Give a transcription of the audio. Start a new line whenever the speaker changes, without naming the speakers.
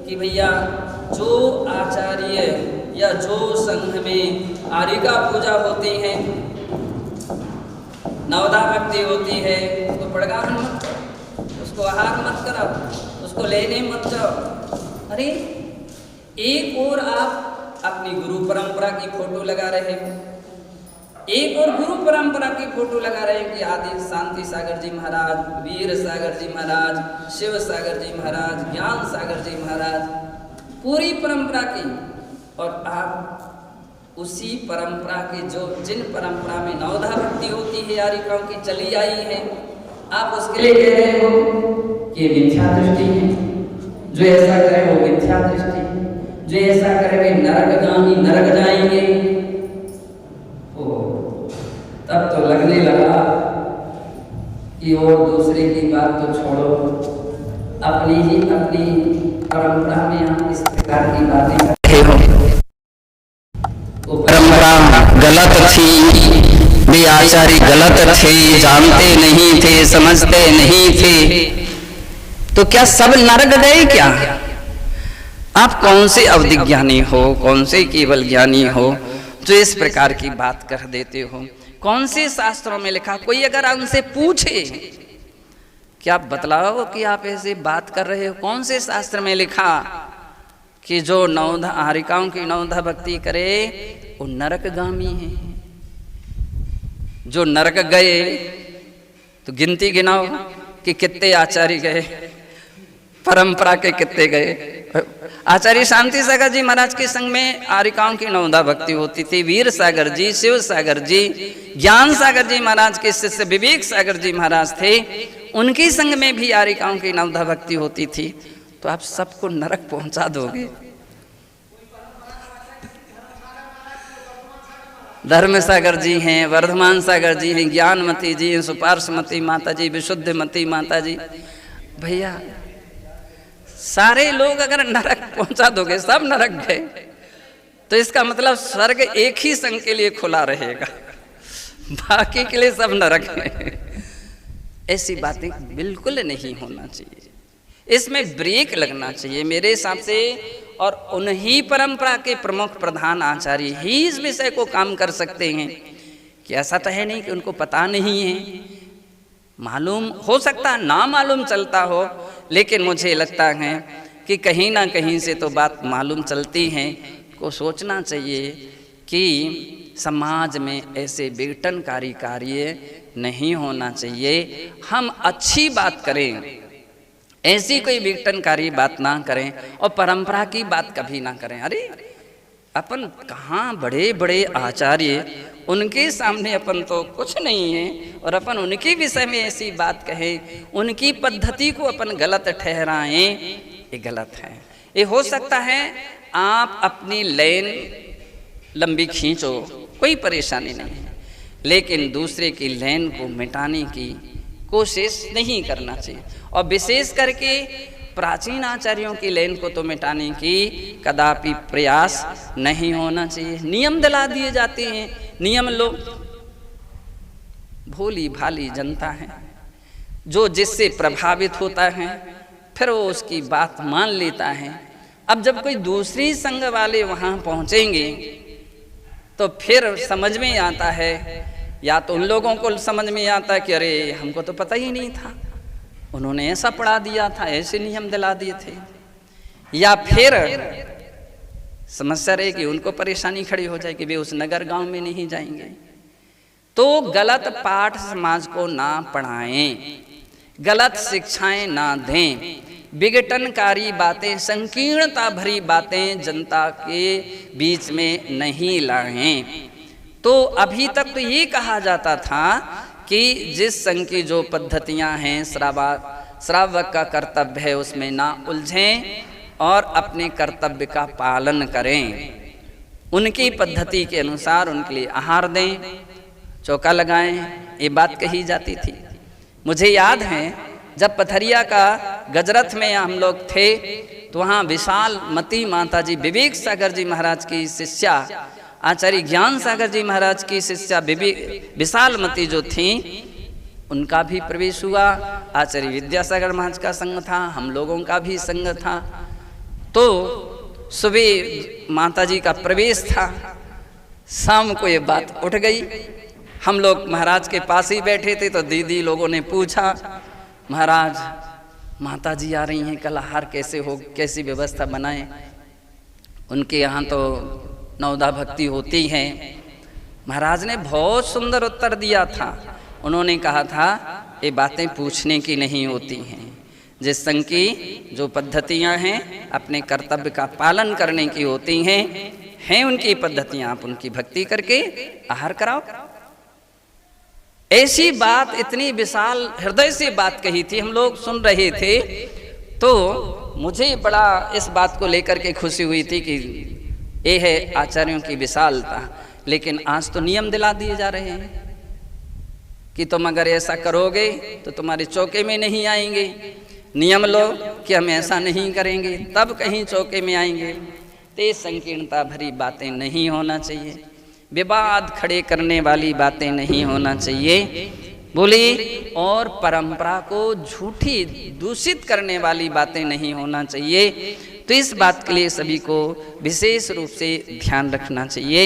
कि भैया जो आचार्य या जो संघ में आरिका पूजा होती है, नवदा भक्ति होती है, उसको पड़गाहन मत करो, उसको आहार मत करो, उसको लेने मत जाओ। अरे एक और आप अपनी गुरु परंपरा की फोटो लगा रहे हो, एक और गुरु परंपरा की फोटो लगा रहे हैं कि आदि शांति सागर जी महाराज, वीर सागर जी महाराज, शिव सागर जी महाराज, ज्ञान सागर जी महाराज, पूरी परंपरा की। और आप उसी परंपरा की जो जिन परंपरा में नवधा भक्ति होती है आरिकाओं की चली आई है, आप उसके लिए कह रहे हो कि मिथ्या दृष्टि है, जो ऐसा करे वो मिथ्या दृष्टि है, जो ऐसा करे वे नरकगामी नरक जाएंगे। तब तो लगने लगा कि और दूसरे की बात तो छोड़ो, अपनी परंपरा में आप इस प्रकार की बातें कर रहे हो। वो परंपरा गलत थी, वे आचार्य गलत थे, जानते नहीं थे, समझते नहीं थे। तो क्या सब नरक गए क्या? आप कौन से अवधिज्ञानी हो, कौन से केवल ज्ञानी हो जो इस प्रकार की बात कर देते हो? कौन से शास्त्रों में लिखा? कोई अगर उनसे पूछे कि आप बतलाओ कि आप ऐसे बात कर रहे हो, कौन से शास्त्र में लिखा कि जो नवधा आरिकाओं की नवधा भक्ति करे वो नरकगामी है? जो नरक गए तो गिनती गिनाओ कि कितने आचार्य गए, परंपरा के कितने गए। आचार्य शांति सागर जी महाराज के संग में आरिकाओं की नवधा भक्ति होती थी। वीर सागर जी, शिव सागर जी, ज्ञान सागर जी महाराज के शिष्य विवेक सागर जी महाराज थे, उनके संग में भी आरिकाओं की नवधा भक्ति होती थी। तो आप सबको नरक पहुंचा दोगे? धर्म सागर जी हैं, वर्धमान सागर जी हैं, ज्ञानमती जी हैं, सुपार्श्वमती माता जी, विशुद्धमती माता जी। भैया सारे लोग अगर नरक पहुंचा दोगे, सब नरक गए, तो इसका मतलब स्वर्ग एक ही संघ के लिए खुला रहेगा, बाकी के लिए सब नरक है। ऐसी बातें बिल्कुल नहीं होना चाहिए, इसमें ब्रेक लगना चाहिए मेरे हिसाब से। और उन्हीं परंपरा के प्रमुख प्रधान आचार्य ही इस विषय को काम कर सकते हैं कि ऐसा तो है नहीं कि उनको पता नहीं है। मालूम हो सकता है, ना मालूम चलता हो, लेकिन मुझे लगता है कि कहीं ना कहीं से तो बात मालूम चलती है। को सोचना चाहिए कि समाज में ऐसे विघटनकारी कार्य नहीं होना चाहिए। हम अच्छी बात करें, ऐसी कोई विघटनकारी बात ना करें, और परंपरा की बात कभी ना करें। अरे अपन कहाँ बड़े बड़े आचार्य, उनके सामने अपन तो कुछ नहीं है, और अपन उनके विषय में ऐसी बात कहें, उनकी पद्धति को अपन गलत ठहराएं, ये गलत है। ये हो सकता है आप अपनी लाइन लंबी खींचो, कोई परेशानी नहीं है, लेकिन दूसरे की लाइन को मिटाने की कोशिश नहीं करना चाहिए। और विशेष करके प्राचीन आचार्यों की लाइन को तो मिटाने की कदापि प्रयास नहीं होना चाहिए। नियम दिला दिए जाते हैं, नियम लोग भोली भाली जनता है जो जिससे प्रभावित होता है, फिर वो उसकी बात मान लेता है। अब जब कोई दूसरी संघ वाले वहाँ पहुँचेंगे तो फिर समझ में आता है, या तो उन लोगों को समझ में आता है कि अरे हमको तो पता ही नहीं था, उन्होंने ऐसा पढ़ा दिया था, ऐसे नियम दिला दिए थे, या फिर समस्या रहे कि उनको परेशानी खड़ी हो जाए कि वे उस नगर गांव में नहीं जाएंगे। तो गलत पाठ समाज को ना पढ़ाएं, गलत शिक्षाएं ना दें, विघटनकारी बातें, संकीर्णता भरी बातें जनता के बीच में नहीं लाएं। तो अभी तक तो ये कहा जाता था कि जिस संघ की जो पद्धतियां हैं, श्रावक का कर्तव्य है उसमें ना उलझें और अपने कर्तव्य का पालन करें, उनकी पद्धति के अनुसार उनके लिए आहार दें, चौका लगाएं, ये बात कही जाती थी। मुझे याद है जब पथरिया का गजरथ में हम लोग थे तो वहाँ विशाल मती माता जी, विवेक सागर जी महाराज की शिष्या, आचार्य ज्ञान सागर जी महाराज की शिष्या विशाल मती जो थी, उनका भी प्रवेश हुआ। आचार्य विद्यासागर महाराज का संग था, हम लोगों का भी संग था। तो सुबह माता जी का प्रवेश था, शाम को ये बात उठ गई। हम लोग महाराज के पास ही बैठे थे, तो दीदी लोगों ने पूछा, महाराज माता जी आ रही हैं, कल आहार कैसे हो, कैसी व्यवस्था बनाएं? उनके यहाँ तो नवदा भक्ति होती है। महाराज ने बहुत सुंदर उत्तर दिया था। उन्होंने कहा था, ये बातें पूछने की नहीं होती हैं, जिस संग की जो पद्धतियां हैं अपने कर्तव्य का पालन करने की होती हैं उनकी पद्धतियां, आप उनकी भक्ति करके आहार कराओ। ऐसी बात, इतनी विशाल हृदय से बात कही थी, हम लोग सुन रहे थे। तो मुझे बड़ा इस बात को लेकर के खुशी हुई थी कि ये है आचार्यों की विशालता। लेकिन आज तो नियम दिला दिए जा रहे हैं कि तुम अगर ऐसा करोगे तो तुम्हारे चौके में नहीं आएंगे। नियम लो कि हम ऐसा नहीं करेंगे तब कहीं चौके में आएंगे। ते संकीर्णता भरी बातें नहीं होना चाहिए, विवाद खड़े करने वाली बातें नहीं होना चाहिए, बोली, और परंपरा को झूठी दूषित करने वाली बातें नहीं होना चाहिए। तो इस बात के लिए सभी को विशेष रूप से ध्यान रखना चाहिए।